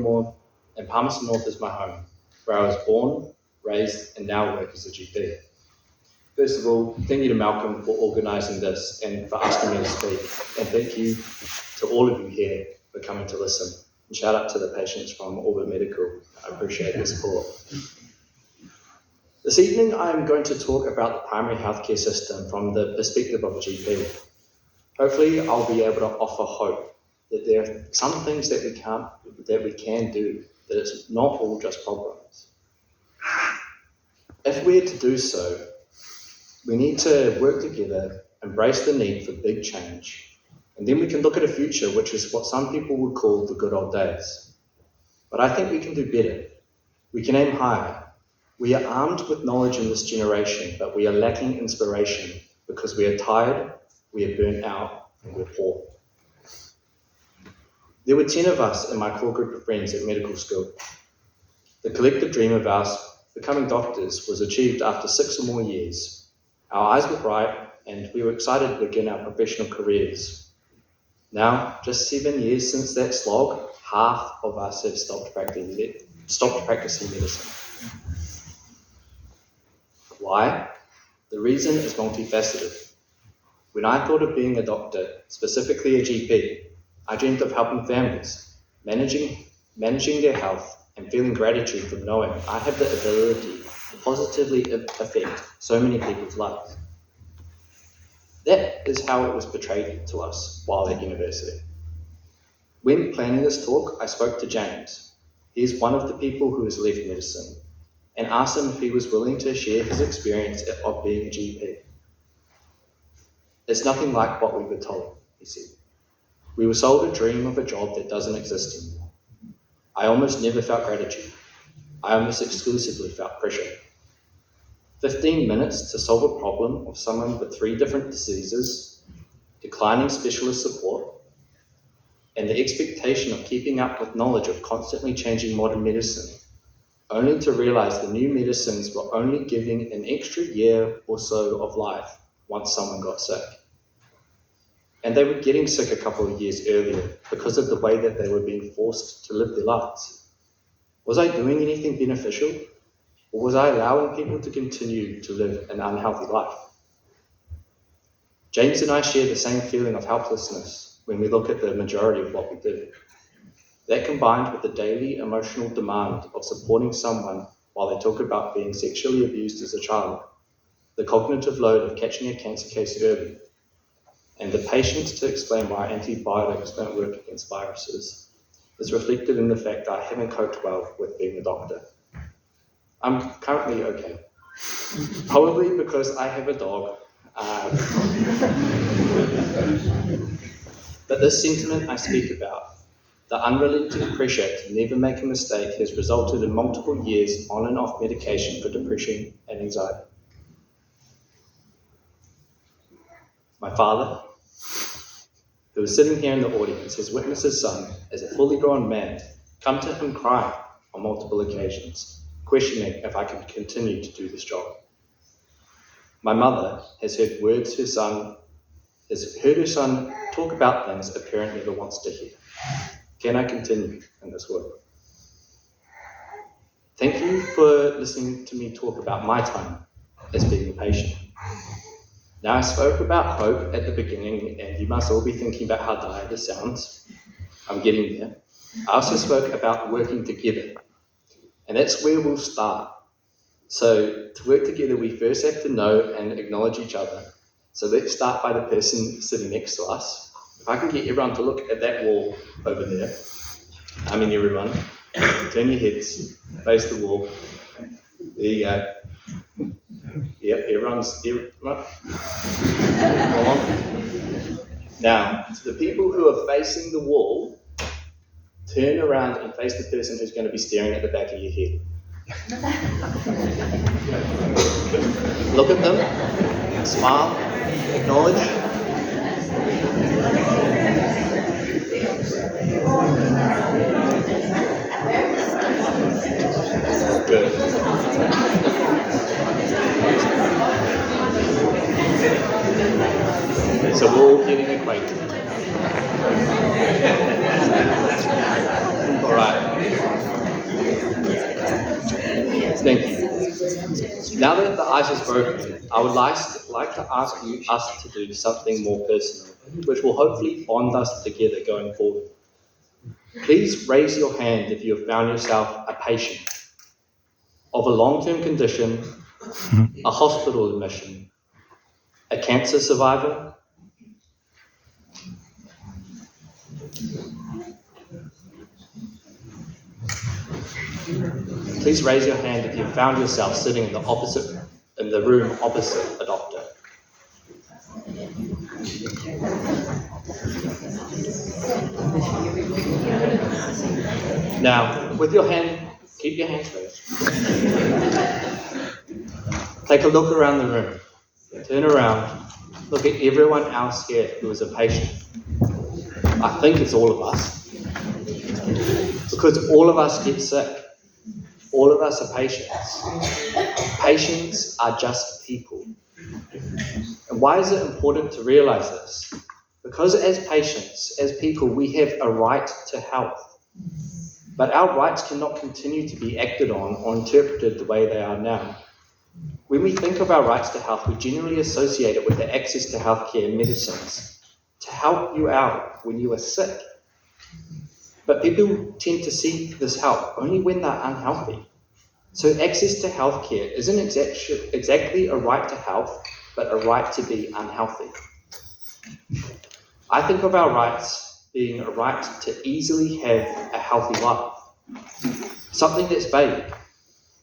Gilmore, and Palmerston North is my home, where I was born, raised, and now work as a GP. First of all, thank you to Malcolm for organising this and for asking me to speak, and thank you to all of you here for coming to listen. And shout out to the patients from Auburn Medical. I appreciate the support. This evening, I am going to talk about the primary healthcare system from the perspective of a GP. Hopefully, I'll be able to offer hope that there are some things that we can do, that it's not all just problems. If we're to do so, we need to work together, embrace the need for big change, and then we can look at a future which is what some people would call the good old days. But I think we can do better. We can aim higher. We are armed with knowledge in this generation, but we are lacking inspiration because we are tired, we are burnt out, and we're poor. There were 10 of us in my core group of friends at medical school. The collective dream of ours, becoming doctors, was achieved after 6 or more years. Our eyes were bright, and we were excited to begin our professional careers. Now, just 7 years since that slog, half of us have stopped practicing medicine. Why? The reason is multifaceted. When I thought of being a doctor, specifically a GP, I dreamed of helping families, managing their health, and feeling gratitude from knowing I have the ability to positively affect so many people's lives. That is how it was portrayed to us while at university. When planning this talk, I spoke to James. He is one of the people who has left medicine, and asked him if he was willing to share his experience of being a GP. It's nothing like what we were told, he said. We were sold a dream of a job that doesn't exist anymore. I almost never felt gratitude. I almost exclusively felt pressure. 15 minutes to solve a problem of someone with 3 different diseases, declining specialist support, and the expectation of keeping up with knowledge of constantly changing modern medicine, only to realize the new medicines were only giving an extra year or so of life once someone got sick. And they were getting sick a couple of years earlier because of the way that they were being forced to live their lives. Was I doing anything beneficial? Or was I allowing people to continue to live an unhealthy life? James and I share the same feeling of helplessness when we look at the majority of what we do. That combined with the daily emotional demand of supporting someone while they talk about being sexually abused as a child, the cognitive load of catching a cancer case early, and the patience to explain why antibiotics don't work against viruses, is reflected in the fact I haven't coped well with being a doctor. I'm currently okay. Probably because I have a dog. But this sentiment I speak about, the unrelenting pressure to never make a mistake, has resulted in multiple years on and off medication for depression and anxiety. My father, who is sitting here in the audience, has witnessed his son, as a fully grown man, come to him crying on multiple occasions, questioning if I could continue to do this job. My mother has heard her son talk about things a parent never wants to hear. Can I continue in this work? Thank you for listening to me talk about my time as being a patient. Now, I spoke about hope at the beginning, and you must all be thinking about how dire this sounds. I'm getting there. I also spoke about working together, and that's where we'll start. So to work together, we first have to know and acknowledge each other. So let's start by the person sitting next to us. If I can get everyone to look at that wall over there. I mean everyone. Turn your heads, face the wall. There you go. Yep, everyone's there. Now, to the people who are facing the wall, turn around and face the person who's going to be staring at the back of your head. Look at them, smile, acknowledge. Good. So we're all getting acquainted. All right. Now that the ice is broken, I would like to ask us to do something more personal, which will hopefully bond us together going forward. Please raise your hand if you have found yourself a patient of a long-term condition, a hospital admission, a cancer survivor. Please raise your hand if you found yourself sitting in the room opposite a doctor. Now, with your hand, keep your hands raised. Take a look around the room. Turn around. Look at everyone else here who is a patient. I think it's all of us. Because all of us get sick. All of us are patients. Patients are just people. And why is it important to realize this? Because as patients, as people, we have a right to health. But our rights cannot continue to be acted on or interpreted the way they are now. When we think of our rights to health, we generally associate it with the access to healthcare and medicines to help you out when you are sick. But people tend to seek this help only when they're unhealthy. So access to healthcare isn't exactly a right to health, but a right to be unhealthy. I think of our rights being a right to easily have a healthy life. Something that's vague,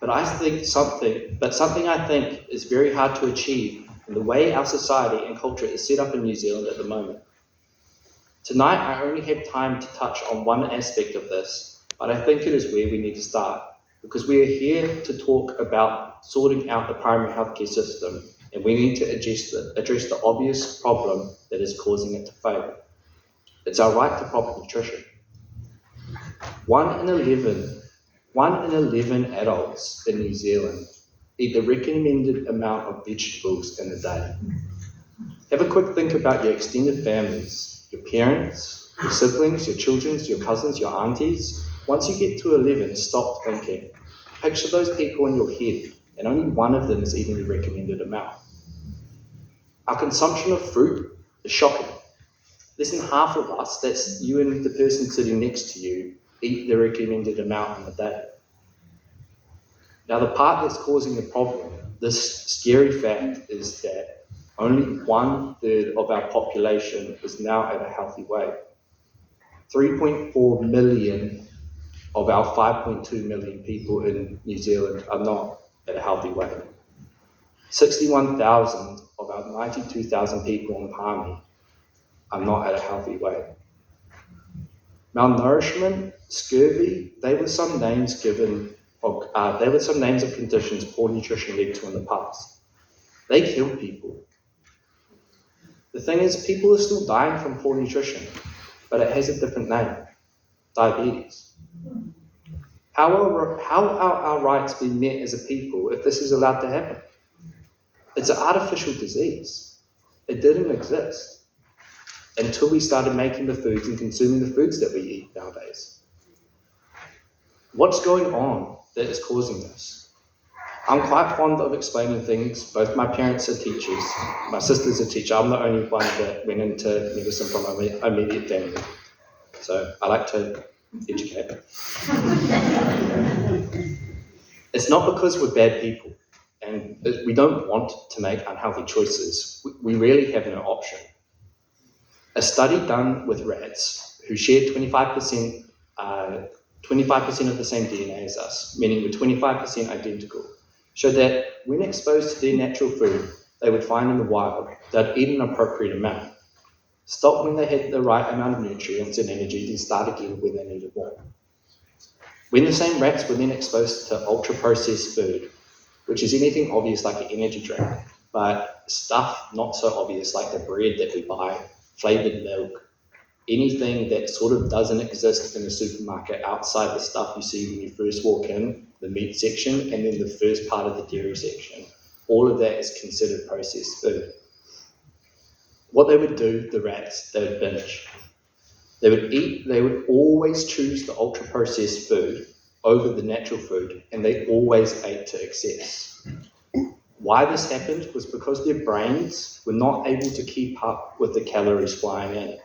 but something I think is very hard to achieve in the way our society and culture is set up in New Zealand at the moment. Tonight, I only have time to touch on one aspect of this, but I think it is where we need to start, because we are here to talk about sorting out the primary healthcare system, and we need to address the obvious problem that is causing it to fail. It's our right to proper nutrition. 1 in 11 adults in New Zealand eat the recommended amount of vegetables in a day. Have a quick think about your extended families, your parents, your siblings, your children, your cousins, your aunties. Once you get to 11, stop thinking. Picture those people in your head, and only one of them is eating the recommended amount. Our consumption of fruit is shocking. Less than half of us, that's you and the person sitting next to you, eat the recommended amount in a day. Now, the part that's causing the problem, this scary fact, is that only 1/3 of our population is now at a healthy weight. 3.4 million of our 5.2 million people in New Zealand are not at a healthy weight. 61,000 of our 92,000 people in Palmy are not at a healthy weight. Malnourishment, scurvy, they were some names of conditions poor nutrition led to in the past. They kill people. The thing is, people are still dying from poor nutrition, but it has a different name: diabetes. How are our rights being met as a people if this is allowed to happen? It's an artificial disease. It didn't exist until we started making the foods and consuming the foods that we eat nowadays. What's going on that is causing this? I'm quite fond of explaining things. Both my parents are teachers. My sister's a teacher. I'm the only one that went into medicine from my immediate family. So I like to educate. It's not because we're bad people and we don't want to make unhealthy choices. We really have no option. A study done with rats who shared 25% of the same DNA as us, meaning we're 25% identical, showed that when exposed to their natural food they would find in the wild, they'd eat an appropriate amount, stop when they had the right amount of nutrients and energy, then start again when they needed more. When the same rats were then exposed to ultra-processed food, which is anything obvious like an energy drink, but stuff not so obvious like the bread that we buy, flavoured milk, anything that sort of doesn't exist in the supermarket outside the stuff you see when you first walk in, the meat section, and then the first part of the dairy section. All of that is considered processed food. What they would do, the rats, they would binge. They would always choose the ultra-processed food over the natural food, and they always ate to excess. Why this happened was because their brains were not able to keep up with the calories flying in.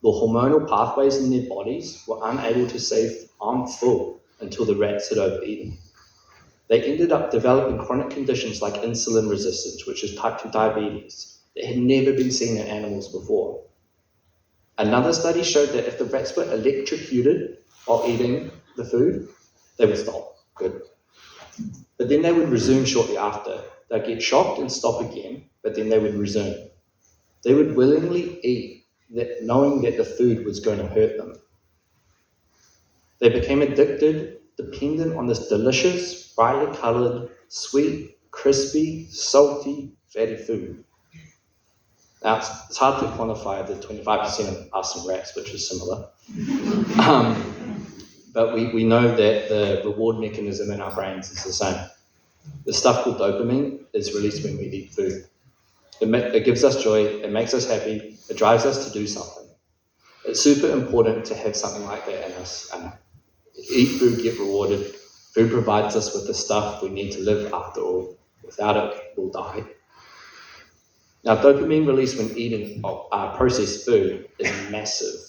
The hormonal pathways in their bodies were unable to say, I'm full, until the rats had overeaten. They ended up developing chronic conditions like insulin resistance, which is type 2 diabetes, that had never been seen in animals before. Another study showed that if the rats were electrocuted while eating the food, they would stop. Good. But then they would resume shortly after. They'd get shocked and stop again, but then they would resume. They would willingly eat, that knowing that the food was going to hurt them. They became addicted, dependent on this delicious, brightly coloured, sweet, crispy, salty, fatty food. Now, it's hard to quantify the 25% of us and rats, which is similar. But we know that the reward mechanism in our brains is the same. The stuff called dopamine is released when we eat food. It gives us joy, it makes us happy, it drives us to do something. It's super important to have something like that in us. Eat food, get rewarded. Food provides us with the stuff we need to live after all. Without it, we'll die. Now, dopamine release when eating processed food is massive.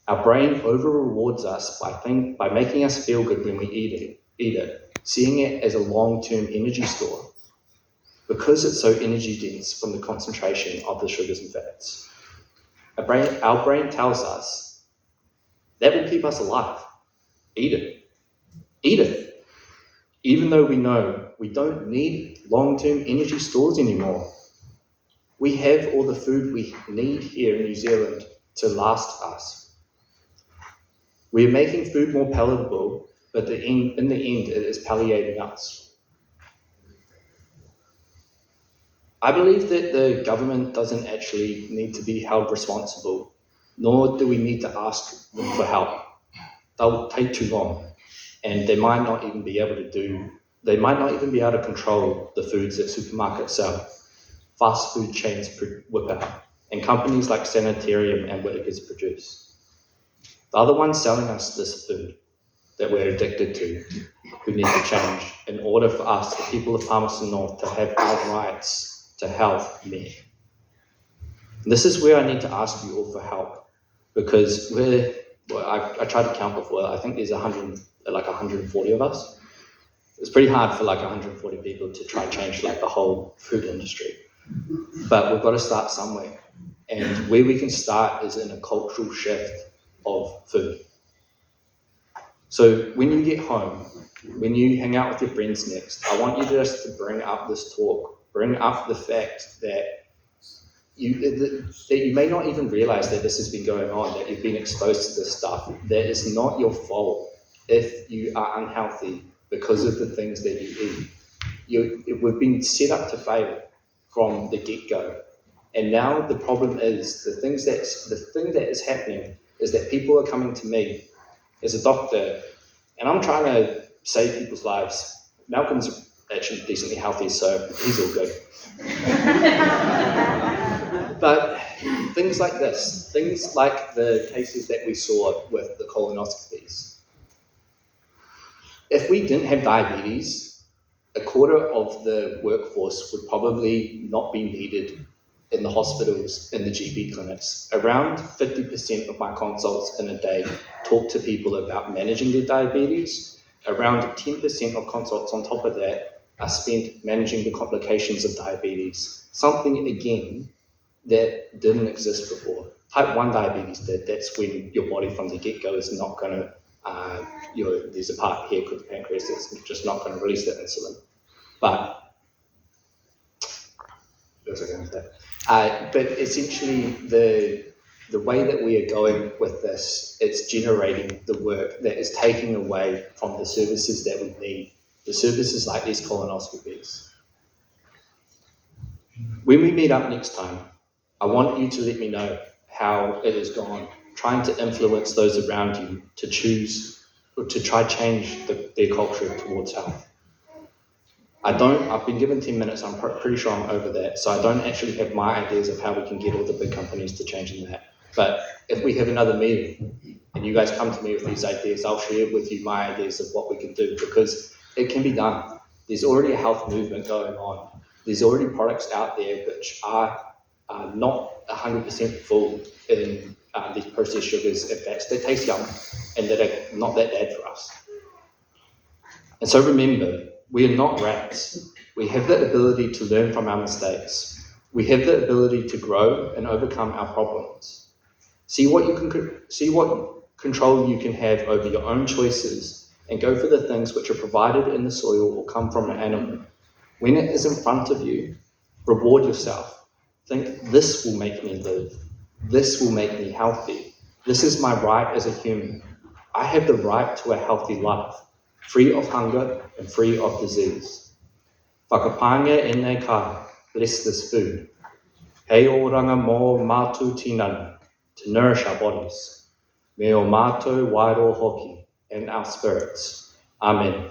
Our brain over-rewards us by making us feel good when we eat it, seeing it as a long-term energy store, because it's so energy dense from the concentration of the sugars and fats. Our brain tells us that will keep us alive. Eat it. Eat it. Even though we know we don't need long-term energy stores anymore. We have all the food we need here in New Zealand to last us. We're making food more palatable, but in the end, it is palliating us. I believe that the government doesn't actually need to be held responsible, nor do we need to ask them for help. They'll take too long, and they might not even be able to control the foods that supermarkets sell. Fast food chains whip out, and companies like Sanitarium and Whittaker's produce. They're the ones selling us this food that we're addicted to, who need to change in order for us, the people of Palmerston North, to have our rights to health met. And this is where I need to ask you all for help, because I tried to count before. I think there's 140 of us. It's pretty hard for 140 people to try and change the whole food industry. But we've got to start somewhere. And where we can start is in a cultural shift of food. So when you get home, when you hang out with your friends next, I want you just to bring up this talk, bring up the fact that you may not even realize that this has been going on, that you've been exposed to this stuff. That it's not your fault if you are unhealthy because of the things that you eat. We've been set up to fail from the get-go. And now the problem is, the thing that is happening is that people are coming to me as a doctor, and I'm trying to save people's lives. Malcolm's actually decently healthy, so he's all good. But things like this, things like the cases that we saw with the colonoscopies. If we didn't have diabetes, a quarter of the workforce would probably not be needed in the hospitals, in the GP clinics. Around 50% of my consults in a day talk to people about managing their diabetes. Around 10% of consults on top of that are spent managing the complications of diabetes. Something, again, that didn't exist before. Type 1 diabetes did. That's when your body from the get-go is not going to, there's a part here called the pancreas that's just not going to release that insulin. But essentially, the way that we are going with this, it's generating the work that is taking away from the services that we need, the services like these colonoscopies. When we meet up next time, I want you to let me know how it has gone, trying to influence those around you to choose or to try change their culture towards health. I've been given 10 minutes, I'm pretty sure I'm over that, so I don't actually have my ideas of how we can get all the big companies to change in that. But if we have another meeting and you guys come to me with these ideas, I'll share with you my ideas of what we can do, because it can be done. There's already a health movement going on. There's already products out there which are not 100% full in these processed sugars and fats that taste yum and that are not that bad for us. And so remember, we are not rats. We have the ability to learn from our mistakes. We have the ability to grow and overcome our problems. See what control you can have over your own choices and go for the things which are provided in the soil or come from an animal. When it is in front of you, reward yourself. Think, this will make me live. This will make me healthy. This is my right as a human. I have the right to a healthy life, free of hunger and free of disease. Whakapāngia e nei kai, bless this food. Hei o ranga mō mātou tinana, to nourish our bodies. Me o mātou wairo hoki and our spirits. Amen.